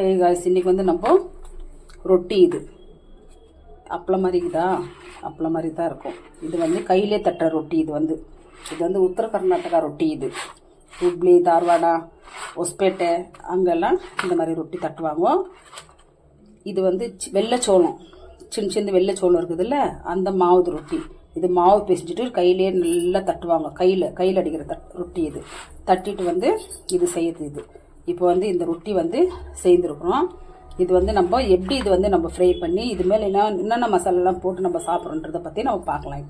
இன்னைக்கு வந்து நம்ம ரொட்டி இது அப்பளம் மாதிரி இருக்குதா, அப்பளம் மாதிரி தான் இருக்கும். இது வந்து கையிலே தட்டுற ரொட்டி. இது வந்து உத்தர கர்நாடகா ரொட்டி. இது ಹುಬ್ಳಿ ಧಾರವಾಡ ಹೊಸಪೇಟೆ அங்கெல்லாம் இந்த மாதிரி ரொட்டி தட்டுவாங்க. இது வந்து வெள்ளைச்சோளம், சின்ன சின்ன வெள்ளைச்சோளம் இருக்குதுல்ல, அந்த மாவு ரொட்டி. இது மாவு பிசைஞ்சிட்டு கையிலே நல்லா தட்டுவாங்க. கையில் அடிக்கிற ரொட்டி. இது தட்டிட்டு வந்து இது செய்யுது. இது இப்போ வந்து இந்த ரொட்டி வந்து செய்திருக்கிறோம். இது வந்து நம்ம எப்படி இது வந்து நம்ம ஃப்ரை பண்ணி இது மேலே என்னென்ன மசாலாலாம் போட்டு நம்ம சாப்பிட்றோன்றதை பற்றி நம்ம பார்க்கலாம்.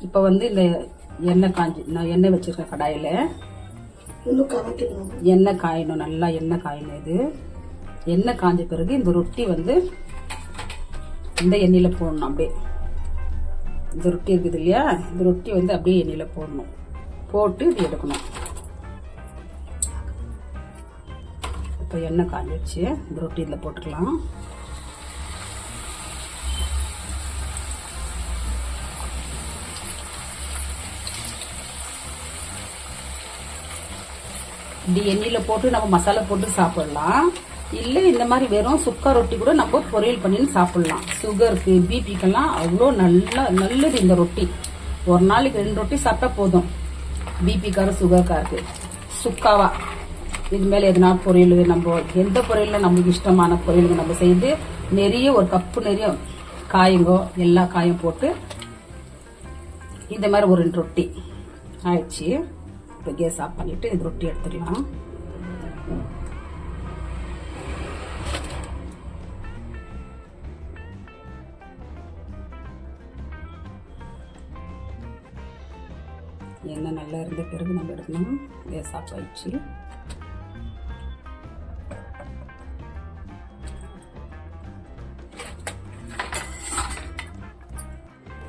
இப்போ வந்து இந்த நான் எண்ணெய் வச்சிருக்கேன். கடாயில் எண்ணெய் காயணும், நல்லா எண்ணெய் காயணும். இது எண்ணெய் காஞ்ச பிறகு இந்த ரொட்டி வந்து இந்த எண்ணெயில் போடணும். அப்படியே இந்த ரொட்டி இருக்குது இல்லையா, இந்த ரொட்டி வந்து அப்படியே எண்ணெயில் போடணும். போட்டு இது எடுக்கணும். இப்போ எண்ணெய் காஞ்சிடுச்சு. இந்த ரொட்டி இதில் போட்டுக்கலாம். இப்படி எண்ணெயில் போட்டு நம்ம மசாலா போட்டு சாப்பிடலாம். இல்லை இந்த மாதிரி வெறும் சுக்கா ரொட்டி கூட நம்ம பொரியல் பண்ணி சாப்பிடலாம். சுகருக்கு, பிபிக்கெல்லாம் அவ்வளோ நல்லது இந்த ரொட்டி. ஒரு நாளைக்கு 2 ரொட்டி சாப்பிட்டா போதும். பிபிக்கார சுகர்காருக்கு சுக்காவா இது மேலே எதுனா பொரியல், நம்ம எந்த பொரியலில் நம்மளுக்கு இஷ்டமான பொரியலுங்க நம்ம செய்து நிறைய ஒரு கப்பு நிறைய காயங்கோ எல்லா காயும் போட்டு இந்த மாதிரி ஒரு 2 ரொட்டி ஆயிடுச்சு. இப்போ கேஸ் ஆஃப் பண்ணிட்டு இது ரொட்டி எடுத்துடலாம். எண்ணெய் நல்லா இருந்த பிறகு நம்ம எடுக்கணும். கேஸ் ஆஃப் ஆயிடுச்சு.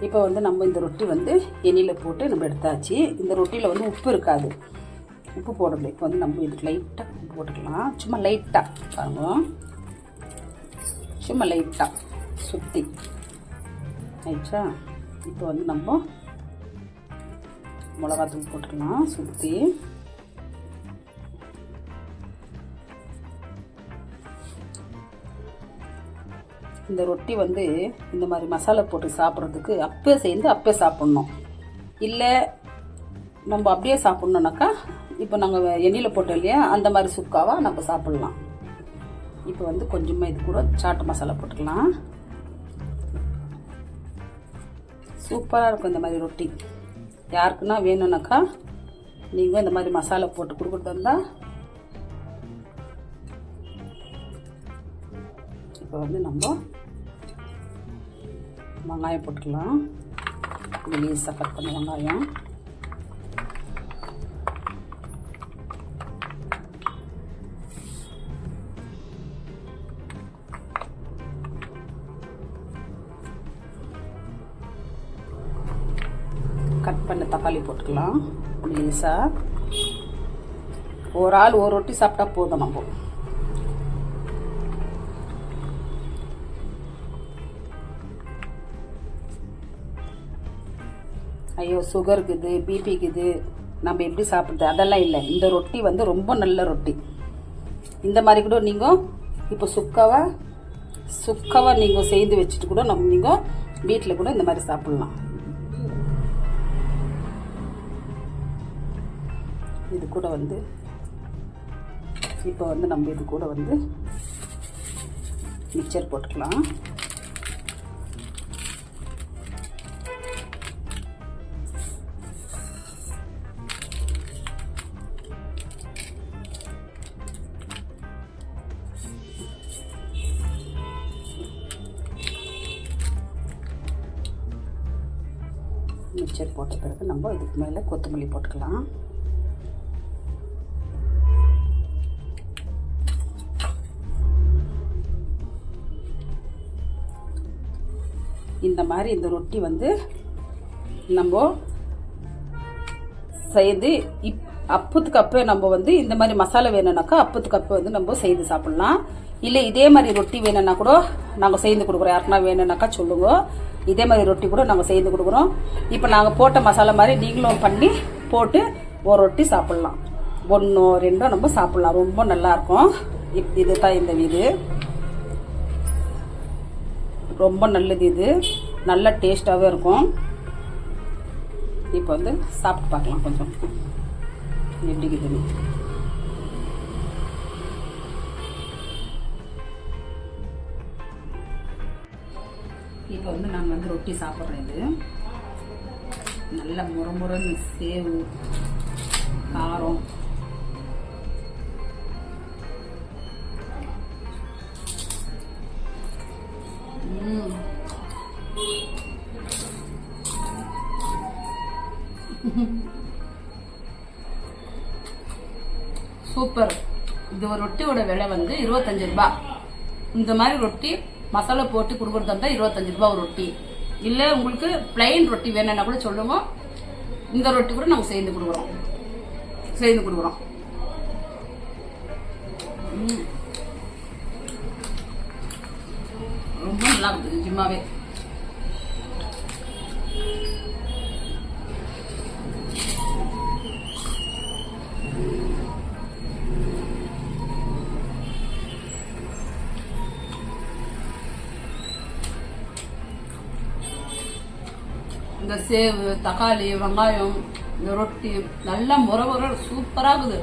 இப்போ வந்து நம்ம இந்த ரொட்டி வந்து எண்ணெயில் போட்டு நம்ம எடுத்தாச்சு. இந்த ரொட்டியில் வந்து உப்பு இருக்காது, உப்பு போடணும். இப்போ வந்து நம்ம இதுக்கு லைட்டாக உப்பு போட்டுக்கலாம். சும்மா லைட்டாக பாருங்க, சும்மா லைட்டாக சுற்றி ஆயிடுச்சா. இப்போ வந்து நம்ம மிளகாத்தூள் போட்டுக்கலாம் சுற்றி. இந்த ரொட்டி வந்து இந்த மாதிரி மசாலா போட்டு சாப்பிட்றதுக்கு அப்பே சாப்பிட்ணும். இல்லை நம்ம அப்படியே சாப்பிட்ணுன்னாக்கா இப்போ நாங்கள் எண்ணெயில் போட்டோம் இல்லையா, அந்த மாதிரி சுக்காவாக நம்ம சாப்பிட்லாம். இப்போ வந்து கொஞ்சமாக இது கூட சாட்டு மசாலா போட்டுக்கலாம். சூப்பராக இருக்கும் இந்த மாதிரி ரொட்டி. யாருக்குன்னா வேணும்னாக்கா நீங்கள் இந்த மாதிரி மசாலா போட்டு கொடுக்குறது இருந்தால். இப்போ வந்து நம்ம வெங்காயம் போட்டுக்கலாம். லேசாக கட் பண்ண வெங்காயம். கட் பண்ண தக்காளி போட்டுக்கலாம் லேசாக. ஒரு ஆள் ஒரு ரொட்டி சாப்பிட்டா போதும். நம்ம ஐயோ சுகருக்குது, பிபிக்குது, நம்ம எப்படி சாப்பிட்றது அதெல்லாம் இல்லை. இந்த ரொட்டி வந்து ரொம்ப நல்ல ரொட்டி. இந்த மாதிரி கூட நீங்கள் இப்போ சுக்காவை நீங்கள் செய்து வச்சுட்டு கூட நீங்கள் வீட்டில் கூட இந்த மாதிரி சாப்பிட்லாம். இது கூட வந்து இப்போ வந்து நம்ம இது கூட வந்து மிக்சர் போட்டுக்கலாம். மிக்சர் போட்ட பிறகு நம்ம இதுக்கு மேலே கொத்தமல்லி போட்டுக்கலாம். இந்த மாதிரி இந்த ரொட்டி வந்து நம்ம செய்து அப்பத்துக்கு அப்போ நம்ம வந்து இந்த மாதிரி மசாலா வேணும்னாக்கா அப்பத்துக்கு அப்போ வந்து நம்ம செய்து சாப்பிடலாம். இல்லை இதே மாதிரி ரொட்டி வேணும்னா கூட நாங்கள் செய்து கொடுக்குறோம். யாருக்குன்னா வேணும்னாக்கா சொல்லுங்க. இதே மாதிரி ரொட்டி கூட நாங்கள் செய்து கொடுக்குறோம். இப்போ நாங்கள் போட்ட மசாலா மாதிரி நீங்களும் பண்ணி போட்டு ஒரு ரொட்டி சாப்பிட்லாம். 1 2 நம்ம சாப்பிட்லாம். ரொம்ப நல்லாயிருக்கும். இதுதான் இந்த இது ரொம்ப நல்லது. இது நல்ல டேஸ்டாகவே இருக்கும். இப்போ வந்து சாப்பிட்டு பார்க்கலாம் கொஞ்சம் எப்படி இருக்குதுன்னு. இப்போ வந்து நான் வந்து ரொட்டி சாப்பிட்றேன். இது நல்ல முறமுறன்னு சேவு காரம் சூப்பர். இது ஒரு ரொட்டியோட விலை வந்து 25 ரூபாய். இந்த மாதிரி ரொட்டி மசாலா போட்டு கொடுக்குறதா இருந்தால் 25 ரூபாய் ஒரு ரொட்டி. இல்லை உங்களுக்கு பிளைன் ரொட்டி வேணும்னா கூட சொல்லுங்க. இந்த ரொட்டி கூட நாங்கள் செய்து கொடுக்குறோம். ரொம்ப நல்லா இருக்குது நிஜமாவே. இந்த சேவு தக்காளி வெங்காயம் இந்த ரொட்டி நல்லா முறை சூப்பராக இருக்குது.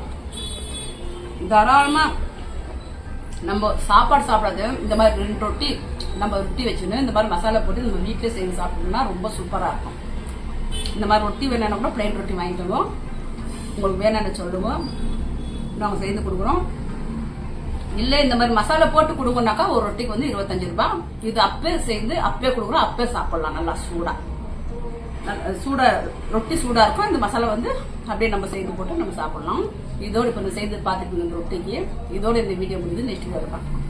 தாராளமாக நம்ம சாப்பாடு சாப்பிடாது இந்த மாதிரி 2 ரொட்டி நம்ம ரொட்டி வச்சுன்னு இந்த மாதிரி மசாலா போட்டு நம்ம வீட்டிலே செய்து சாப்பிட்டோம்னா ரொம்ப சூப்பராக இருக்கும். இந்த மாதிரி ரொட்டி வேணும்னா கூட பிளைன் ரொட்டி வாங்கிக்கோங்க. உங்களுக்கு வேணும்னு சொல்லுவோம், நாங்கள் செய்து கொடுக்குறோம். இல்லை இந்த மாதிரி மசாலா போட்டு கொடுக்கணுனாக்கா ஒரு ரொட்டிக்கு வந்து 25 ரூபாய். இது அப்பே செய்து அப்பே கொடுக்குறோம். அப்பே சாப்பிடலாம். நல்லா ரொட்டி சூடா இருக்கும். இந்த மசாலா வந்து அப்படியே நம்ம செய்து போட்டு நம்ம சாப்பிடலாம். இதோட இப்போ செய்து பார்த்துட்டு இந்த ரொட்டிக்கு இதோட இந்த வீடியோ முடிஞ்சு நெக்ஸ்ட் வீடியோ பார்க்கலாம்.